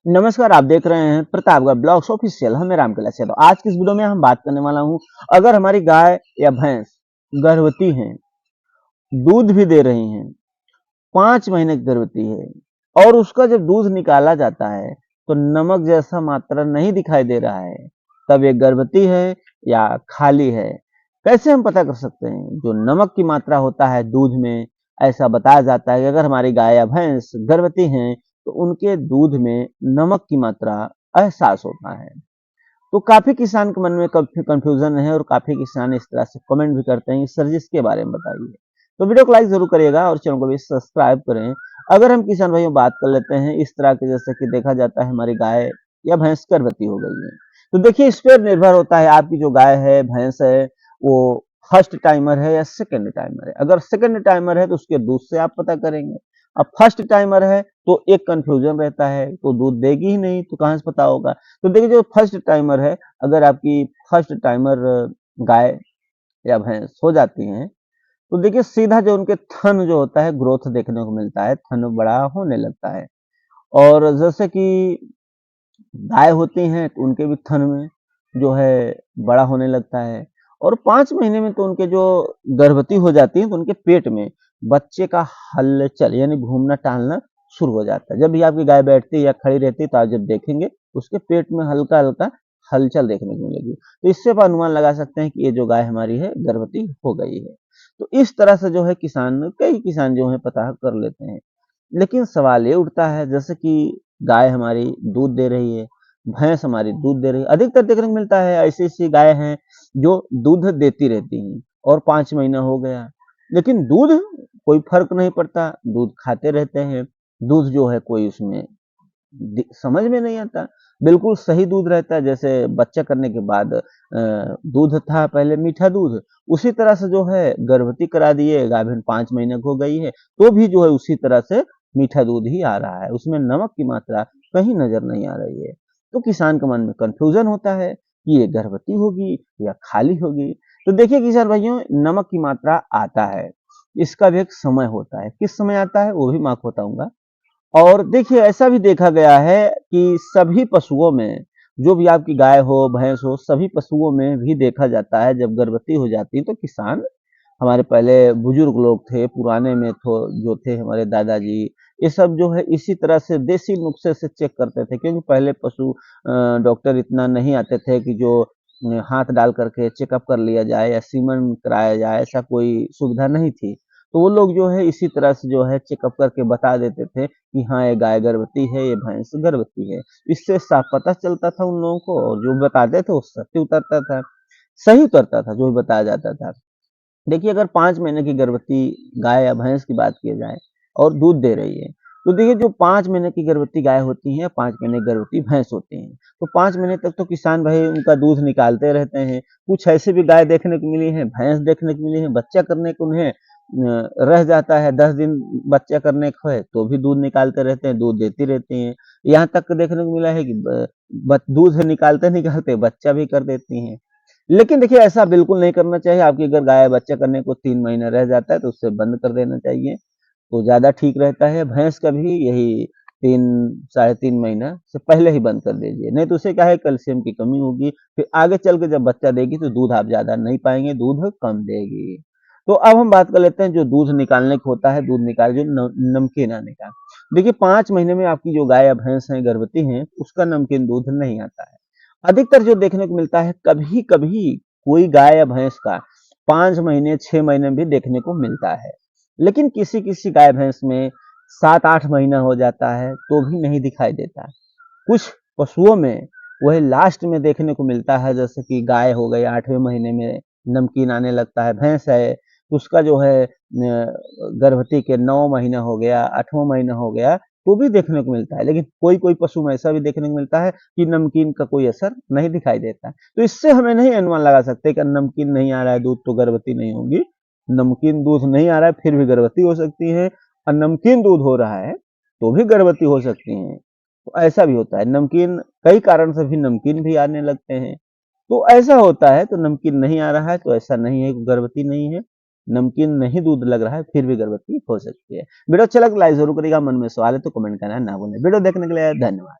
नमस्कार, आप देख रहे हैं प्रतापगढ़ ब्लॉग्स ऑफिशियल। हमें रामकला से। तो आज की इस वीडियो में हम बात करने वाला हूं, अगर हमारी गाय या भैंस गर्भवती हैं, दूध भी दे रही हैं, 5 महीने की गर्भवती है और उसका जब दूध निकाला जाता है तो नमक जैसा मात्रा नहीं दिखाई दे रहा है, तब ये गर्भवती है या खाली है। कैसे हम पता कर सकते हैं? जो नमक की मात्रा होता है दूध में, ऐसा बताया जाता है कि अगर हमारी गाय या भैंस गर्भवती हैं तो उनके दूध में नमक की मात्रा एहसास होता है। तो काफी किसान के मन में कंफ्यूजन है और काफी किसान इस तरह से कमेंट भी करते हैं कि सर जी इसके बारे में बताइए। तो वीडियो को लाइक जरूर करिएगा और चैनल को भी सब्सक्राइब करें। अगर हम किसान भाइयों बात कर लेते हैं इस तरह के, जैसे कि देखा जाता है हमारी गाय या भैंस गर्भवती हो गई है, तो देखिए इस पर निर्भर होता है आपकी जो गाय है भैंस है वो फर्स्ट टाइमर है या सेकंड टाइमर है। अगर सेकंड टाइमर है तो उसके दूध से आप पता करेंगे। अब फर्स्ट टाइमर है तो एक कंफ्यूजन रहता है, तो दूध देगी ही नहीं तो कहां से पता होगा। तो देखिए जो फर्स्ट टाइमर है, अगर आपकी फर्स्ट टाइमर गाय या भैंस हो जाती हैं तो देखिए सीधा जो उनके थन जो होता है ग्रोथ देखने को मिलता है, थन बड़ा होने लगता है। और जैसे कि गाय होती हैं तो उनके भी थन में जो है बड़ा होने लगता है। और 5 महीने में तो उनके जो गर्भवती हो जाती हैं तो उनके पेट में बच्चे का हलचल यानी घूमना टहलना शुरू हो जाता है। जब भी आपकी गाय बैठती है या खड़ी रहती है तो आप जब देखेंगे उसके पेट में हल्का हल्का हलचल देखने को मिलेगी, तो इससे आप अनुमान लगा सकते हैं कि ये जो गाय हमारी है गर्भवती हो गई है। तो इस तरह से जो है किसान, कई किसान जो है पता कर लेते हैं। लेकिन सवाल ये उठता है, जैसे कि गाय हमारी दूध दे रही है, भैंस हमारी दूध दे रही है, अधिकतर देखने को मिलता है ऐसी ऐसी गाय हैं जो दूध देती रहती हैं और 5 महीना हो गया लेकिन दूध कोई फर्क नहीं पड़ता, दूध खाते रहते हैं। दूध जो है कोई उसमें समझ में नहीं आता, बिल्कुल सही दूध रहता है। जैसे बच्चा करने के बाद दूध था पहले मीठा दूध, उसी तरह से जो है गर्भवती करा दिए, गाभिन 5 महीने की हो गई है तो भी जो है उसी तरह से मीठा दूध ही आ रहा है, उसमें नमक की मात्रा कहीं नजर नहीं आ रही है। तो किसान के मन में कंफ्यूजन होता है कि ये गर्भवती होगी या खाली होगी। तो देखिए किसान भाइयों, नमक की मात्रा आता है, इसका भी एक समय होता है। किस समय आता है वो भी मैं आपको बताऊंगा। और देखिए ऐसा भी देखा गया है कि सभी पशुओं में, जो भी आपकी गाय हो भैंस हो, सभी पशुओं में भी देखा जाता है जब गर्भवती हो जाती है तो किसान, हमारे पहले बुजुर्ग लोग थे पुराने में तो जो थे हमारे दादाजी, ये सब जो है इसी तरह से देसी नुस्खे से चेक करते थे, क्योंकि पहले पशु डॉक्टर इतना नहीं आते थे कि जो हाथ डाल करके चेकअप कर लिया जाए या सीमन कराया जाए, ऐसा कोई सुविधा नहीं थी। तो वो लोग जो है इसी तरह से जो है चेकअप करके बता देते थे कि हाँ ये गाय गर्भवती है, ये भैंस गर्भवती है। इससे साफ पता चलता था उन लोगों को, और जो बताते थे वो सत्य उतरता था, सही उतरता था जो भी बताया जाता था। देखिए अगर 5 महीने की गर्भवती गाय या भैंस की बात की जाए और दूध दे रही है, तो देखिए जो 5 महीने की गर्भवती गाय होती है, 5 महीने की गर्भवती भैंस होती है, तो 5 महीने तक तो किसान भाई उनका दूध निकालते रहते हैं। कुछ ऐसे भी गाय देखने को मिली है, भैंस देखने को मिली है, बच्चा करने को उन्हें रह जाता है 10 दिन बच्चा करने को है तो भी दूध निकालते रहते हैं, दूध देती रहती हैं। यहाँ तक देखने को मिला है कि दूध निकालते निकालते बच्चा भी कर देती हैं। लेकिन देखिए ऐसा बिल्कुल नहीं करना चाहिए। आपकी अगर गाय बच्चा करने को 3 महीना रह जाता है तो उससे बंद कर देना चाहिए, तो ज्यादा ठीक रहता है। भैंस का भी यही 3 साढ़े 3 महीना से पहले ही बंद कर दीजिए, नहीं तो उसे क्या है कैल्शियम की कमी होगी, फिर आगे चल के जब बच्चा देगी तो दूध आप ज्यादा नहीं पाएंगे, दूध कम देगी। तो अब हम बात कर लेते हैं जो दूध निकालने का होता है, दूध निकाल जो नमकीन आने का। देखिए 5 महीने में आपकी जो गाय या भैंस है गर्भवती है उसका नमकीन दूध नहीं आता है। अधिकतर जो देखने को मिलता है, कभी कभी कोई गाय या भैंस का 5 महीने 6 महीने भी देखने को मिलता है, लेकिन किसी किसी गाय भैंस में 7 8 महीना हो जाता है तो भी नहीं दिखाई देता। कुछ पशुओं में वही लास्ट में देखने को मिलता है, जैसे कि गाय हो गई 8वें महीने में नमकीन आने लगता है, भैंस है तो उसका जो है गर्भवती के 9 महीना हो गया, 8वां महीना हो गया तो भी देखने को मिलता है। लेकिन कोई कोई पशु में ऐसा भी देखने को मिलता है कि नमकीन का कोई असर नहीं दिखाई देता। तो इससे हमें नहीं अनुमान लगा सकते कि नमकीन नहीं आ रहा है दूध तो गर्भवती नहीं होगी। नमकीन दूध नहीं आ रहा है फिर भी गर्भवती हो सकती है, और नमकीन दूध हो रहा है तो भी गर्भवती हो सकती हैं। तो ऐसा भी होता है, नमकीन कई कारण से भी नमकीन भी आने लगते हैं। तो ऐसा होता है, तो नमकीन नहीं आ रहा है तो ऐसा नहीं है कि गर्भवती नहीं है, नमकीन नहीं दूध लग रहा है फिर भी गर्भवती हो सकती है। वीडियो अच्छा लगा लाइक जरूर करिएगा, मन में सवाल है तो कमेंट करना ना भूलें। वीडियो देखने के लिए धन्यवाद।